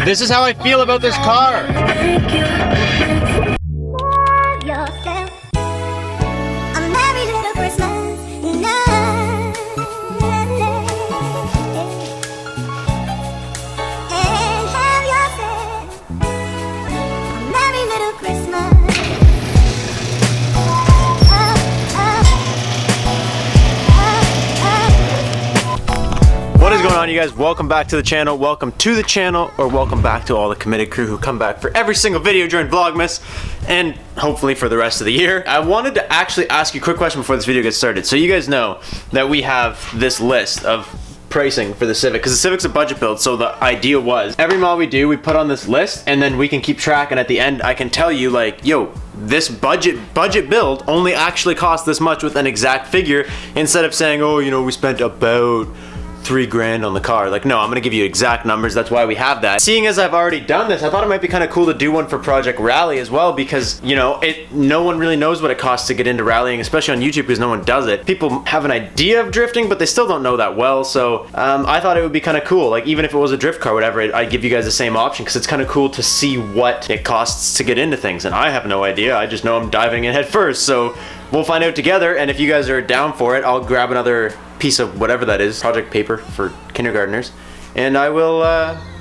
This is how I feel about this car. What is going on, you guys? Welcome back to the channel. Welcome to the channel, or welcome back to all the committed crew who come back for every single video during Vlogmas, and hopefully for the rest of the year. I wanted to actually ask you a quick question before this video gets started. So you guys know that we have this list of pricing for the Civic, because the Civic's a budget build, so the idea was every mod we do, we put on this list, and then we can keep track, and at the end I can tell you like, yo, this budget build only actually cost this much with an exact figure, instead of saying, oh, you know, we spent about $3 grand on the car. Like, no, I'm gonna give you exact numbers. That's why we have that. Seeing as I've already done this, I thought it might be kind of cool to do one for Project Rally as well, because, you know, no one really knows what it costs to get into rallying, especially on YouTube, because no one does it. People have an idea of drifting, but they still don't know that well, so I thought it would be kind of cool. Like, even if it was a drift car, whatever, I'd give you guys the same option, because it's kind of cool to see what it costs to get into things, and I have no idea. I just know I'm diving in head first, so we'll find out together, and if you guys are down for it, I'll grab another piece of whatever that is, project paper for kindergartners, and I will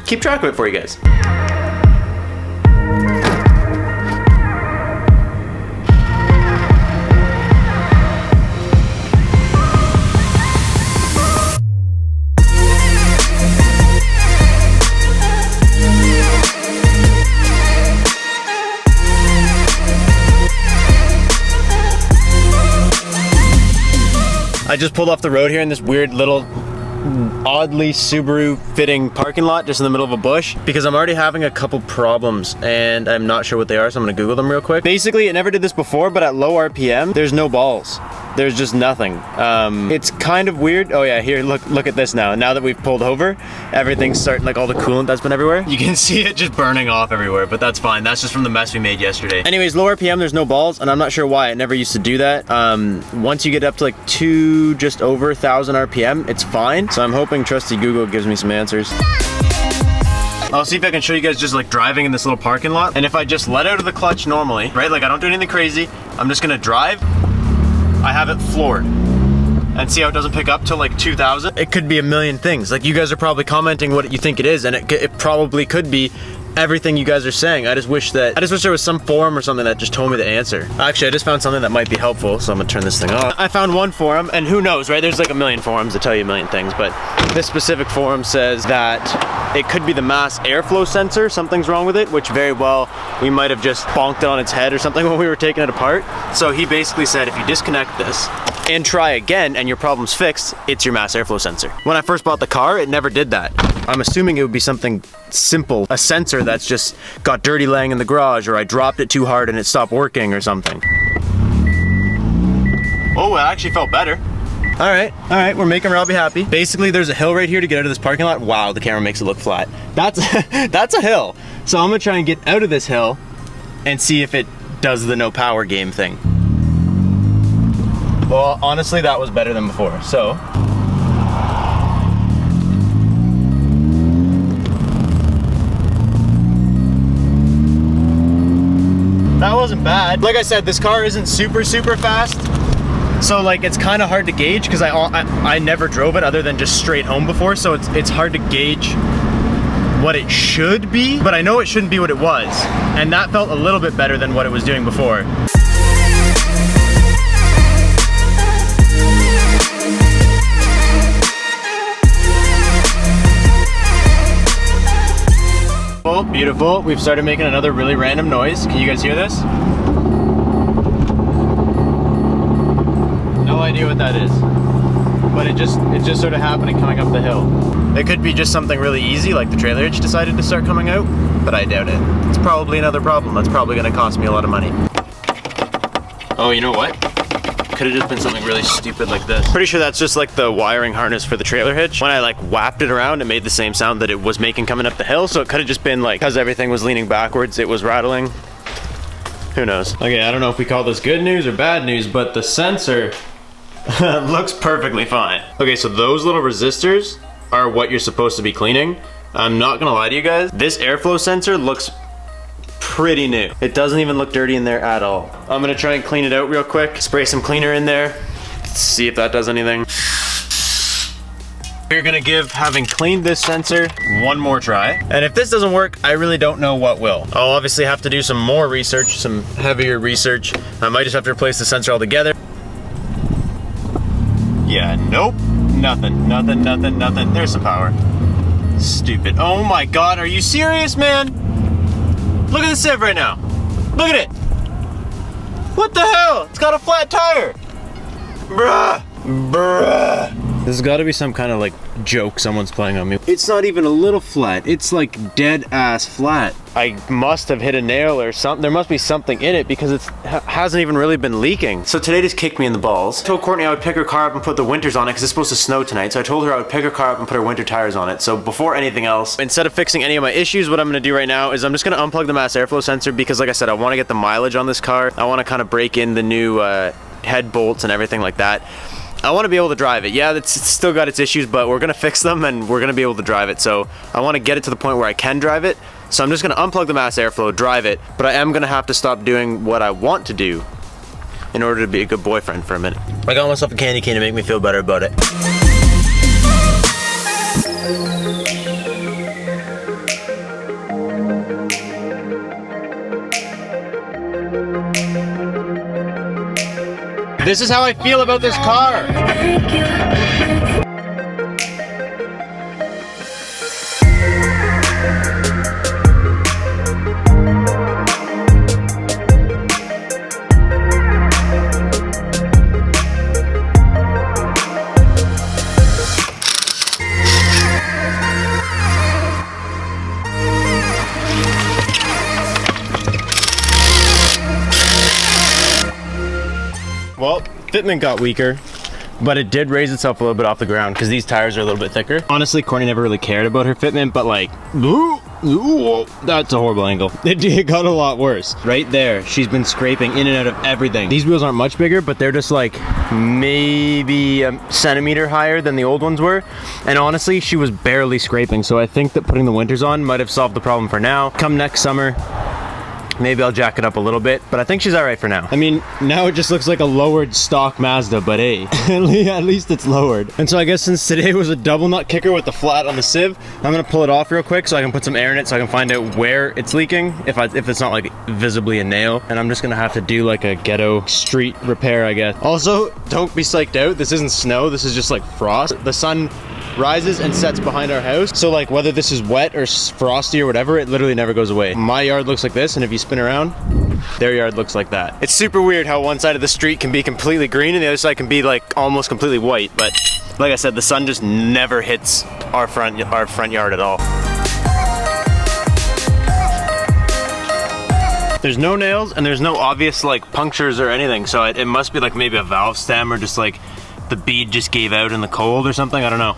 keep track of it for you guys. I just pulled off the road here in this weird little oddly Subaru fitting parking lot just in the middle of a bush, because I'm already having a couple problems and I'm not sure what they are, so I'm gonna Google them real quick. Basically, it never did this before, but at low RPM, there's no balls. There's just nothing. It's kind of weird. Oh yeah, here, look at this now. Now that we've pulled over, everything's starting, like all the coolant that's been everywhere. You can see it just burning off everywhere, but that's fine. That's just from the mess we made yesterday. Anyways, low RPM, there's no balls, and I'm not sure why. It never used to do that. Once you get up to like just over 1,000 RPM, it's fine. So I'm hoping trusty Google gives me some answers. I'll see if I can show you guys just like driving in this little parking lot. And if I just let out of the clutch normally, right? Like I don't do anything crazy. I'm just gonna drive. I have it floored. And see how it doesn't pick up till like 2,000? It could be a million things. Like, you guys are probably commenting what you think it is, and it probably could be everything you guys are saying. I just wish there was some forum or something that just told me the answer. Actually, I just found something that might be helpful, so I'm gonna turn this thing off. I found one forum, and who knows, right? There's like a million forums that tell you a million things, but this specific forum says that it could be the mass airflow sensor. Something's wrong with it, which very well, we might have just bonked it on its head or something when we were taking it apart. So he basically said, if you disconnect this and try again and your problem's fixed, it's your mass airflow sensor. When I first bought the car, it never did that. I'm assuming it would be something simple, a sensor that's just got dirty laying in the garage, or I dropped it too hard and it stopped working or something. Oh, it actually felt better. All right, we're making Robbie happy. Basically, there's a hill right here to get out of this parking lot. Wow, the camera makes it look flat. That's that's a hill. So I'm gonna try and get out of this hill and see if it does the no power game thing. Well, honestly, that was better than before, so. That wasn't bad. Like I said, this car isn't super fast, so like it's kind of hard to gauge, because I never drove it other than just straight home before, so it's hard to gauge what it should be, but I know it shouldn't be what it was, and that felt a little bit better than what it was doing before. Oh, beautiful. We've started making another really random noise. Can you guys hear this? No idea what that is, but it just sort of happening coming up the hill. It could be just something really easy, like the trailer hitch decided to start coming out, but I doubt it. It's probably another problem. That's probably gonna cost me a lot of money. Oh, you know what? Could have just been something really stupid like this. Pretty sure that's just like the wiring harness for the trailer hitch. When I like whapped it around, it made the same sound that it was making coming up the hill, so it could have just been like, because everything was leaning backwards, it was rattling. Who knows? Okay, I don't know if we call this good news or bad news, but the sensor looks perfectly fine. Okay, so those little resistors are what you're supposed to be cleaning. I'm not gonna lie to you guys, this airflow sensor looks pretty new. It doesn't even look dirty in there at all. I'm gonna try and clean it out real quick, spray some cleaner in there, see if that does anything. We're gonna give having cleaned this sensor one more try. And if this doesn't work, I really don't know what will. I'll obviously have to do some more research, some heavier research. I might just have to replace the sensor altogether. Yeah, nope, nothing. There's some power. Stupid. Oh my God, are you serious, man? Look at the sieve right now. Look at it. What the hell? It's got a flat tire. Bruh. This has got to be some kind of like joke someone's playing on me. It's not even a little flat. It's like dead ass flat. I must have hit a nail or something. There must be something in it because it hasn't even really been leaking. So today just kicked me in the balls. I told Courtney I would pick her car up and put the winters on it because it's supposed to snow tonight. So I told her I would pick her car up and put her winter tires on it. So before anything else, instead of fixing any of my issues, what I'm gonna do right now is I'm just gonna unplug the mass airflow sensor because like I said, I wanna get the mileage on this car. I wanna kind of break in the new head bolts and everything like that. I want to be able to drive it. Yeah, it's still got its issues, but we're gonna fix them and we're gonna be able to drive it. So I want to get it to the point where I can drive it. So I'm just gonna unplug the mass airflow, drive it, but I am gonna have to stop doing what I want to do in order to be a good boyfriend for a minute. I got myself a candy cane to make me feel better about it. This is how I feel about this car. Well, fitment got weaker, but it did raise itself a little bit off the ground because these tires are a little bit thicker. Honestly, Courtney never really cared about her fitment, but like, ooh, that's a horrible angle. It got a lot worse. Right there, she's been scraping in and out of everything. These wheels aren't much bigger, but they're just like maybe a centimeter higher than the old ones were. And honestly, she was barely scraping. So I think that putting the winters on might have solved the problem for now. Come next summer, maybe I'll jack it up a little bit, but I think she's all right for now. I mean, now it just looks like a lowered stock Mazda, but hey, at least it's lowered. And so I guess since today was a double nut kicker with the flat on the sieve, I'm gonna pull it off real quick so I can put some air in it so I can find out where it's leaking, if it's not like visibly a nail. And I'm just gonna have to do like a ghetto street repair, I guess. Also, don't be psyched out. This isn't snow, this is just like frost. The sun rises and sets behind our house. So like whether this is wet or frosty or whatever, it literally never goes away. My yard looks like this, and if you spin around, their yard looks like that. It's super weird how one side of the street can be completely green and the other side can be like almost completely white. But like I said, the sun just never hits our front yard at all. There's no nails and there's no obvious like punctures or anything. So it must be like maybe a valve stem or just like the bead just gave out in the cold or something. I don't know.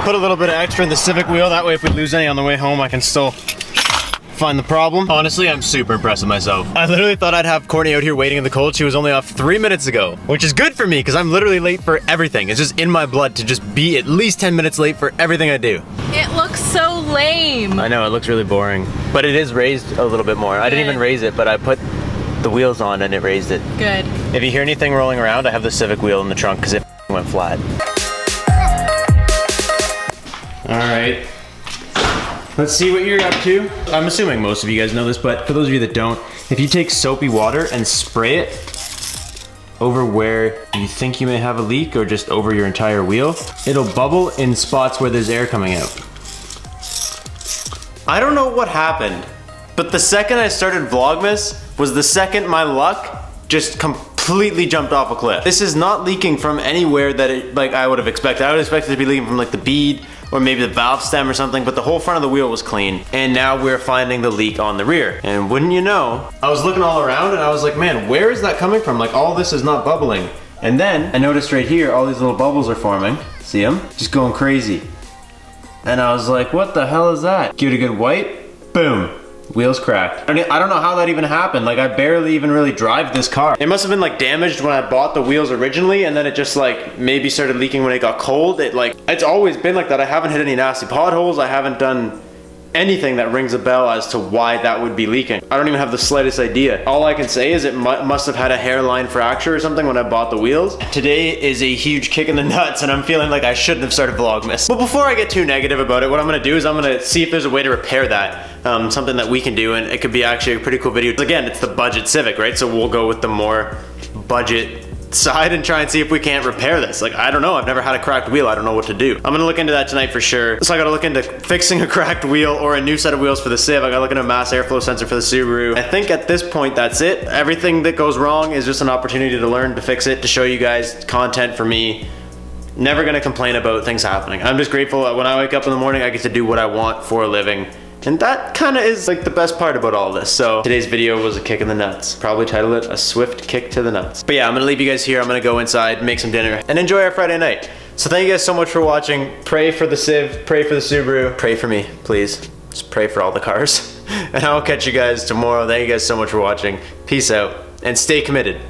Put a little bit of extra in the Civic wheel, that way if we lose any on the way home I can still find the problem. Honestly, I'm super impressed with myself. I literally thought I'd have Courtney out here waiting in the cold. She was only off 3 minutes ago, which is good for me because I'm literally late for everything. It's just in my blood to just be at least 10 minutes late for everything I do. It looks so lame. I know, it looks really boring, but it is raised a little bit more. Good. I didn't even raise it, but I put the wheels on and it raised it. Good. If you hear anything rolling around, I have the Civic wheel in the trunk because it went flat. All right, let's see what you're up to. I'm assuming most of you guys know this, but for those of you that don't, if you take soapy water and spray it over where you think you may have a leak or just over your entire wheel, it'll bubble in spots where there's air coming out. I don't know what happened, but the second I started Vlogmas was the second my luck just completely jumped off a cliff. This is not leaking from anywhere that it, like I would have expected. I would expect it to be leaking from like the bead or maybe the valve stem or something, but the whole front of the wheel was clean. And now we're finding the leak on the rear. And wouldn't you know, I was looking all around and I was like, man, where is that coming from? Like all this is not bubbling. And then I noticed right here, all these little bubbles are forming. See them? Just going crazy. And I was like, what the hell is that? Give it a good wipe, boom. Wheels cracked. I don't know how that even happened. Like, I barely even really drive this car. It must have been like damaged when I bought the wheels originally, and then it just like maybe started leaking when it got cold. It's always been like that. I haven't hit any nasty potholes. I haven't done anything that rings a bell as to why that would be leaking. I don't even have the slightest idea. All I can say is it must have had a hairline fracture or something when I bought the wheels. Today is a huge kick in the nuts, and I'm feeling like I shouldn't have started Vlogmas. But before I get too negative about it, what I'm gonna do is I'm gonna see if there's a way to repair that. Something that we can do, and it could be actually a pretty cool video. Again, it's the budget Civic, right? So we'll go with the more budget side and try and see if we can't repair this. Like, I don't know, I've never had a cracked wheel. I don't know what to do. I'm gonna look into that tonight for sure. So I gotta look into fixing a cracked wheel or a new set of wheels for the Civ. I gotta look into a mass airflow sensor for the Subaru. I think at this point that's it. Everything that goes wrong is just an opportunity to learn, to fix it, to show you guys content for me. Never gonna complain about things happening. I'm just grateful that when I wake up in the morning I get to do what I want for a living. And that kind of is like the best part about all this. So today's video was a kick in the nuts. Probably title it a swift kick to the nuts. But yeah, I'm gonna leave you guys here. I'm gonna go inside, make some dinner, and enjoy our Friday night. So thank you guys so much for watching. Pray for the Civ, pray for the Subaru. Pray for me, please. Just pray for all the cars. And I'll catch you guys tomorrow. Thank you guys so much for watching. Peace out, and stay committed.